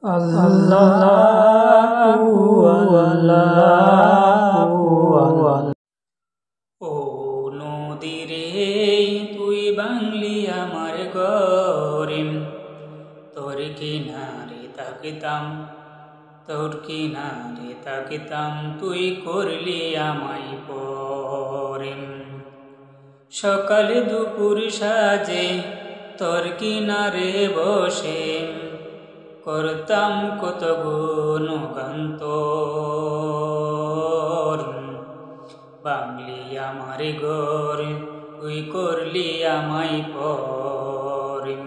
আল্লাহু আল্লাহু আল্লাহ। ও নদী রে তুই বাংলি আমার গরিম, তোর কিনারে তাকিতাম, তোর কিনারে তাকিতাম, তুই করলি আমায় পরেম। সকালে দুপুর সাজে তোর কিনারে বসে করতাম কত গুণগান তোর। বাংলি আমার ঘর তুই করলি আমায় পরেম।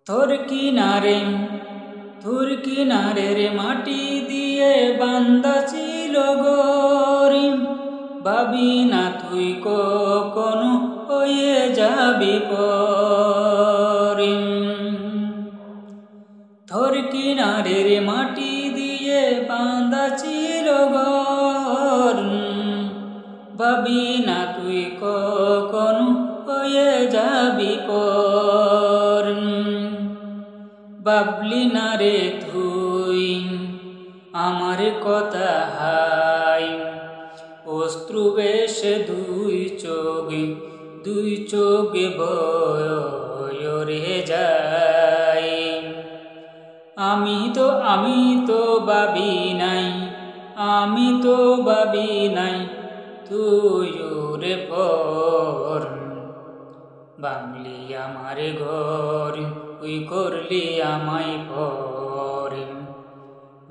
তোর কিনারে রে মাটি দিয়ে বান্দা ছিল গরিম, ভাবি না তুই কখনো হয়ে যাবি পরিম। তোর কিনারে রে মাটি দিয়ে বান্দা ছিল ঘর, ভাবি না তুই কখনো হয়ে যাবি পরিম। ভাবলি না রে তুই আমার কথা হাই, অশ্রু বেশে দুই চোখে বয় রে যায়। আমি তো ভাবি নাই তুই রে পর। বাংলি আমার ঘর তুই করলি আমায় পরেম।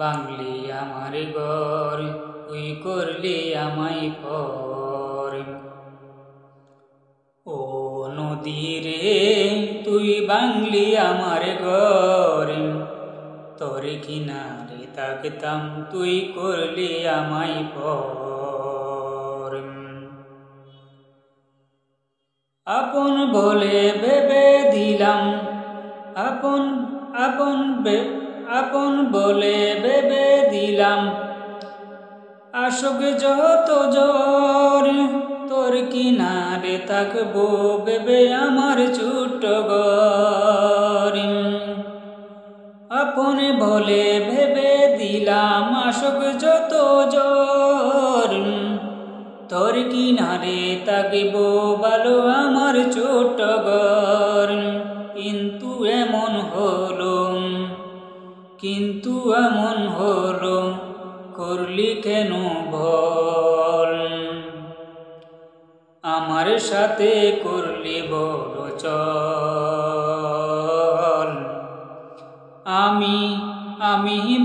বাংলি আমার ঘর তুই করলি আমায় পরেম। ও নদী রে তুই বাংলি আমার ঘর, তোর কিনারে তাকতাম, তুই করলি আমায় পরেম। আপন বলে ভেবে দিলাম, আপন বলে ভেবে দিলাম, আসুক যত জ্বর, তোর কিনারে থাকবো ভেবে আমার ছোট্ট ঘর। আপন বলে ভেবে দিলাম, আসুক যত জ্বর, তোর কিনারে থাকিব ভালো আমার ছোট্ট ঘর। কিন্তু এমন হলো করলি কেন ভুল, আমার সাথে করলি বড় চল। আমি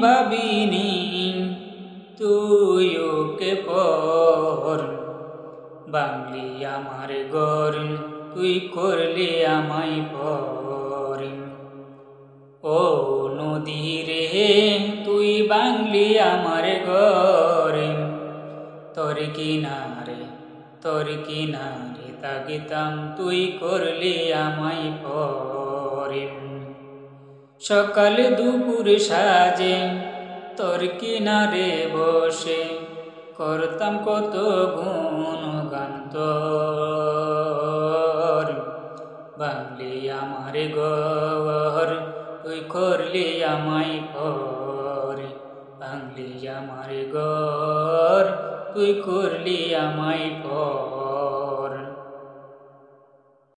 ভাবিনি তুই ওকে পর। বাংলি আমার ঘর তুই করলি আমায় পরেম। ও নদী রে তুই বাংলি আমার ঘর, তোর কিনারে তাকিতাম, তুই করলি আমায় পরেম। সকাল দুপুর সাজে তোর কিনারে বসে করতাম কত গুণগান তোর। বাংলি আমার ঘর তুই করলি আমায় পরে। বাংলি আমার ঘর তুই করলি আমায় পর।